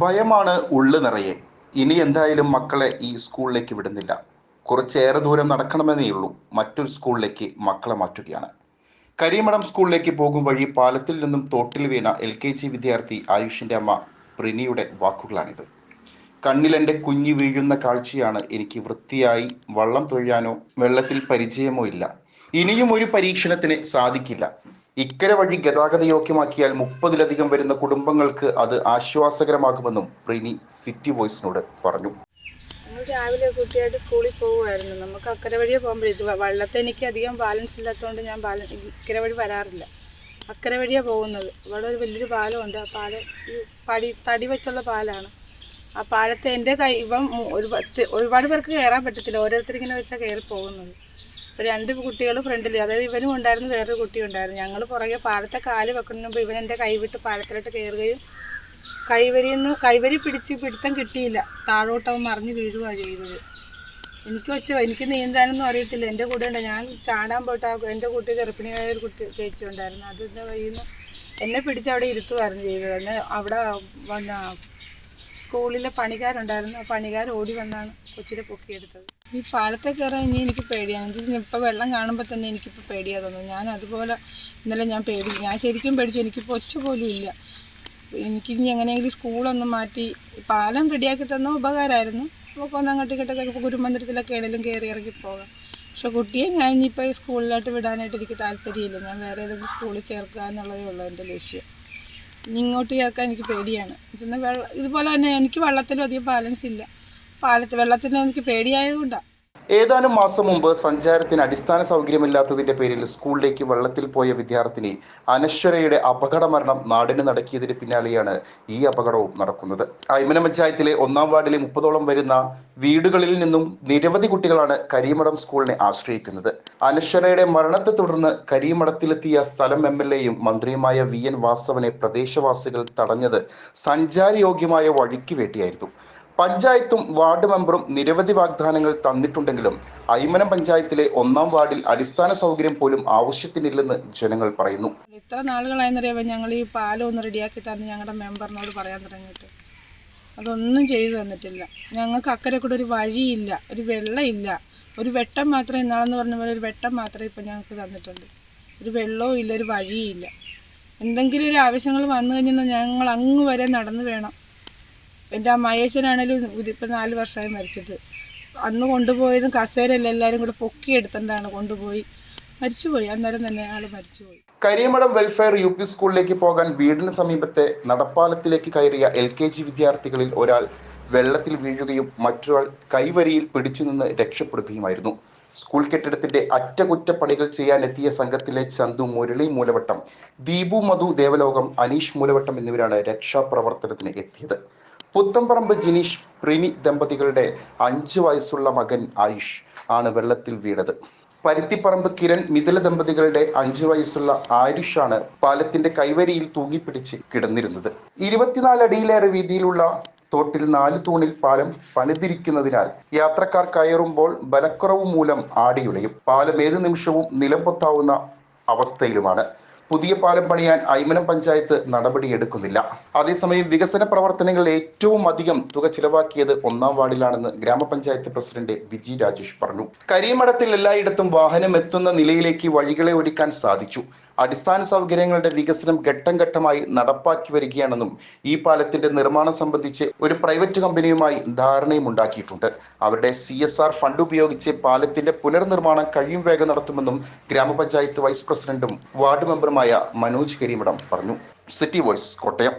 ഭയമാണ് ഉള്ളു നിറയെ. ഇനി എന്തായാലും മക്കളെ ഈ സ്കൂളിലേക്ക് വിടുന്നില്ല. കുറച്ചേറെ ദൂരം നടക്കണമെന്നേ ഉള്ളൂ. മറ്റൊരു സ്കൂളിലേക്ക് മക്കളെ മാറ്റുകയാണ്. കരിമഠം സ്കൂളിലേക്ക് പോകും വഴി പാലത്തിൽ നിന്നും തോട്ടിൽ വീണ LKG വിദ്യാർത്ഥി ആയുഷിന്റെ അമ്മ പ്രിനിയുടെ വാക്കുകളാണിത്. കണ്ണിൽ എൻ്റെ കുഞ്ഞ് വീഴുന്ന കാഴ്ചയാണ്. എനിക്ക് വൃത്തിയായി വള്ളം തൊഴാനോ വെള്ളത്തിൽ പരിചയമോ ഇല്ല. ഇനിയും ഒരു പരീക്ഷണത്തിന് സാധിക്കില്ല. ഇക്കരെ വഴി ഗതാഗത യോഗ്യമാക്കിയാൽ 30-ലധികം വരുന്ന കുടുംബങ്ങൾക്ക് അത് ആശ്വാസകരമാകുമെന്നും പ്രിനി സിറ്റി വോയിസിനോട് പറഞ്ഞു. നമ്മൾ രാവിലെ കുട്ടിയായിട്ട് സ്കൂളിൽ പോകുമായിരുന്നു. നമുക്ക് അക്കരെ വഴിയെ പോകുമ്പോൾ ഇത് വള്ളത്തെ എനിക്ക് അധികം ബാലൻസ് ഇല്ലാത്തതുകൊണ്ട് ഞാൻ ഇക്കരെ വഴി വരാറില്ല. അക്കരെ വഴിയാണ് പോകുന്നത്. ഇവിടെ ഒരു വലിയൊരു പാലമുണ്ട്. ആ പാലം ഈ തടി വെച്ചുള്ള പാലമാണ്. ആ പാലത്തെ എൻ്റെ കൈ ഒരുപാട് പേർക്ക് കയറാൻ പറ്റത്തില്ല. ഓരോരുത്തരിങ്ങനെ വെച്ചാൽ കയറി പോകുന്നത്. 2 കുട്ടികൾ ഫ്രണ്ടിൽ, അതായത് ഇവനും ഉണ്ടായിരുന്നു, വേറൊരു കുട്ടി ഉണ്ടായിരുന്നു. ഞങ്ങൾ പുറകെ പാലത്തെ കാല് വെക്കുന്നതിന് മുമ്പ് ഇവൻ എൻ്റെ കൈ വിട്ട് പാലത്തിലോട്ട് കയറുകയും കൈവരി പിടുത്തം കിട്ടിയില്ല. താഴോട്ടവൻ മറിഞ്ഞ് വീഴുകയാണ് ചെയ്തത്. എനിക്ക് നീന്താനൊന്നും അറിയത്തില്ല. എൻ്റെ കൂടെ ഉണ്ട്. ഞാൻ ചാടാൻ പോയിട്ട് എൻ്റെ കുട്ടി ഗർഭിണിയായ ഒരു കുട്ടി ചേച്ചി ഉണ്ടായിരുന്നു. അതിൻ്റെ കയ്യിൽ നിന്ന് എന്നെ പിടിച്ച് അവിടെ ഇരുത്തുമായിരുന്നു ചെയ്തത്. എന്നെ അവിടെ സ്കൂളിലെ പണിക്കാരുണ്ടായിരുന്നു. ആ പണിക്കാർ ഓടി വന്നാണ് കൊച്ചിനെ പൊക്കിയെടുത്തത്. ഈ പാലത്തെ കയറാൻ ഇനി എനിക്ക് പേടിയാണ്. എന്താ വെച്ചാൽ ഇപ്പോൾ വെള്ളം കാണുമ്പോൾ തന്നെ എനിക്കിപ്പോൾ പേടിയാ തോന്നുന്നു. ഞാൻ അതുപോലെ ഇന്നലെ ഞാൻ ശരിക്കും പേടിച്ചു. എനിക്കിപ്പോൾ ഒച്ച പോലും ഇല്ല. എനിക്കിനി എങ്ങനെയെങ്കിലും സ്കൂളൊന്നും മാറ്റി പാലം റെഡിയാക്കി തന്ന ഉപകാരമായിരുന്നു. അപ്പോൾ ഒന്ന് അങ്ങോട്ടേക്കൊക്കെ ഇപ്പോൾ ഗുരുമന്ദിരത്തിലൊക്കെ എവിടെയെങ്കിലും കയറി ഇറങ്ങി പോകാം. പക്ഷെ കുട്ടിയെ ഞാൻ ഇനിയിപ്പോൾ ഈ സ്കൂളിലോട്ട് വിടാനായിട്ട് എനിക്ക് താല്പര്യമില്ല. ഞാൻ വേറെ ഏതെങ്കിലും സ്കൂളിൽ ചേർക്കുക എന്നുള്ളതേ ഉള്ളൂ എൻ്റെ ലക്ഷ്യം. ഇനി ഇങ്ങോട്ട് ചേർക്കാൻ എനിക്ക് പേടിയാണ്. എന്നാൽ ഇതുപോലെ തന്നെ എനിക്ക് വള്ളത്തിലും അധികം ബാലൻസ് ഇല്ല. വെള്ളത്തിന് എനിക്ക് പേടിയായതുകൊണ്ടാണ്. ഏതാനും മാസം മുമ്പ് സഞ്ചാരത്തിന് അടിസ്ഥാന സൗകര്യമില്ലാത്തതിന്റെ പേരിൽ സ്കൂളിലേക്ക് വെള്ളത്തിൽ പോയ വിദ്യാർത്ഥിനി അനശ്വരയുടെ അപകട മരണം നാടിന് നടക്കിയതിന് പിന്നാലെയാണ് ഈ അപകടവും നടക്കുന്നത്. ഐമനം പഞ്ചായത്തിലെ 1-ാം വാർഡിലെ 30ഓളം വരുന്ന വീടുകളിൽ നിന്നും നിരവധി കുട്ടികളാണ് കരിമഠം സ്കൂളിനെ ആശ്രയിക്കുന്നത്. അനശ്വരയുടെ മരണത്തെ തുടർന്ന് കരിമഠത്തിലെത്തിയ സ്ഥലം MLA-യും മന്ത്രിയുമായ VN വാസവനെ പ്രദേശവാസികൾ തടഞ്ഞത് സഞ്ചാരയോഗ്യമായ വഴിക്ക് വേണ്ടിയായിരുന്നു. പഞ്ചായത്തും വാർഡ് മെമ്പറും നിരവധി വാഗ്ദാനങ്ങൾ തന്നിട്ടുണ്ടെങ്കിലും ഐമനം പഞ്ചായത്തിലെ 1-ാം വാർഡിൽ അടിസ്ഥാന സൗകര്യം പോലും ആവശ്യത്തിനില്ലെന്ന് ജനങ്ങൾ പറയുന്നു. ഇത്ര നാളുകളായെന്നറിയാമോ ഞങ്ങൾ ഈ പാലം ഒന്ന് റെഡിയാക്കി തന്ന് ഞങ്ങളുടെ മെമ്പറിനോട് പറയാൻ തുടങ്ങിയിട്ട്. അതൊന്നും ചെയ്തു തന്നിട്ടില്ല. ഞങ്ങൾക്ക് അക്കരെ കൂടെ ഒരു വഴിയില്ല, ഒരു വെള്ളമില്ല. ഒരു വെട്ടം മാത്രമേ ഇന്നാളെന്ന് പറഞ്ഞ പോലെ ഒരു വെട്ടം മാത്രമേ ഇപ്പം ഞങ്ങൾക്ക് തന്നിട്ടുണ്ട്. ഒരു വെള്ളവും ഇല്ല, ഒരു വഴിയില്ല. എന്തെങ്കിലും ഒരു ആവശ്യങ്ങൾ വന്നു കഴിഞ്ഞാൽ ഞങ്ങൾ അങ്ങ് വരെ നടന്നു വേണം. എൻ്റെ മഹേശനാണേലും ഇപ്പം 4 വർഷമായി മരിച്ചിട്ട്. അന്ന് കൊണ്ടുപോയതും കസേരല്ല എല്ലാവരും കൂടെ പൊക്കിയെടുത്തിട്ടാണ് കൊണ്ടുപോയി. മരിച്ചുപോയി. അന്നേരം തന്നെ ആൾ മരിച്ചുപോയി. കരിമഠം വെൽഫെയർ UP സ്കൂളിലേക്ക് പോകാൻ വീടിന് സമീപത്തെ നടപ്പാലത്തിലേക്ക് കയറിയ LKG വിദ്യാർത്ഥികളിൽ ഒരാൾ വെള്ളത്തിൽ വീഴുകയും മറ്റൊരാൾ കൈവരിയിൽ പിടിച്ചു നിന്ന് രക്ഷപ്പെടുകയുമായിരുന്നു. സ്കൂൾ കെട്ടിടത്തിന്റെ അറ്റകുറ്റപ്പണികൾ ചെയ്യാനെത്തിയ സംഘത്തിലെ ചന്തു, മുരളി മൂലവട്ടം, ദീപു മധു ദേവലോകം, അനീഷ് മൂലവട്ടം എന്നിവരാണ് രക്ഷാപ്രവർത്തനത്തിന് എത്തിയത്. പുത്തംപറമ്പ് ജിനീഷ് പ്രിനി ദമ്പതികളുടെ 5 വയസ്സുള്ള മകൻ ആയുഷ് ആണ് വെള്ളത്തിൽ വീണത്. പരുത്തിപ്പറമ്പ് കിരൺ മിഥില ദമ്പതികളുടെ 5 വയസ്സുള്ള ആയുഷാണ് പാലത്തിന്റെ കൈവരിയിൽ തൂങ്ങിപ്പിടിച്ച് കിടന്നിരുന്നത്. 24 അടിയിലേറെ വീതിയിലുള്ള തോട്ടിൽ 4 തൂണിൽ പാലം പണിതിരിക്കുന്നതിനാൽ യാത്രക്കാർ കയറുമ്പോൾ ബലക്കുറവ് മൂലം ആടിയുലയും. പാലം ഏത് നിമിഷവും നിലം പൊത്താവുന്ന അവസ്ഥയിലുമാണ്. പുതിയ പാലം പണിയാൻ ഐമനം പഞ്ചായത്ത് നടപടിയെടുക്കുന്നില്ല. അതേസമയം വികസന പ്രവർത്തനങ്ങളിൽ ഏറ്റവും അധികം തുക ചിലവാക്കിയത് 1-ാം വാർഡിലാണെന്ന് ഗ്രാമപഞ്ചായത്ത് പ്രസിഡന്റ് വിജി രാജേഷ് പറഞ്ഞു. കരിമഠത്തിൽ എല്ലായിടത്തും വാഹനം എത്തുന്ന നിലയിലേക്ക് വഴികളെ ഒരുക്കാൻ സാധിച്ചു. അടിസ്ഥാന സൗകര്യങ്ങളുടെ വികസനം ഘട്ടം ഘട്ടമായി നടപ്പാക്കി വരികയാണെന്നും ഈ പാലത്തിന്റെ നിർമ്മാണം സംബന്ധിച്ച് ഒരു പ്രൈവറ്റ് കമ്പനിയുമായി ധാരണയും ഉണ്ടാക്കിയിട്ടുണ്ട്. അവരുടെ CSR ഫണ്ട് ഉപയോഗിച്ച് പാലത്തിന്റെ പുനർനിർമ്മാണം കഴിയും വേഗം നടത്തുമെന്നും ഗ്രാമപഞ്ചായത്ത് വൈസ് പ്രസിഡന്റും വാർഡ് മെമ്പറുമായ മനോജ് കരിമഠം പറഞ്ഞു. City voice, Kottayam.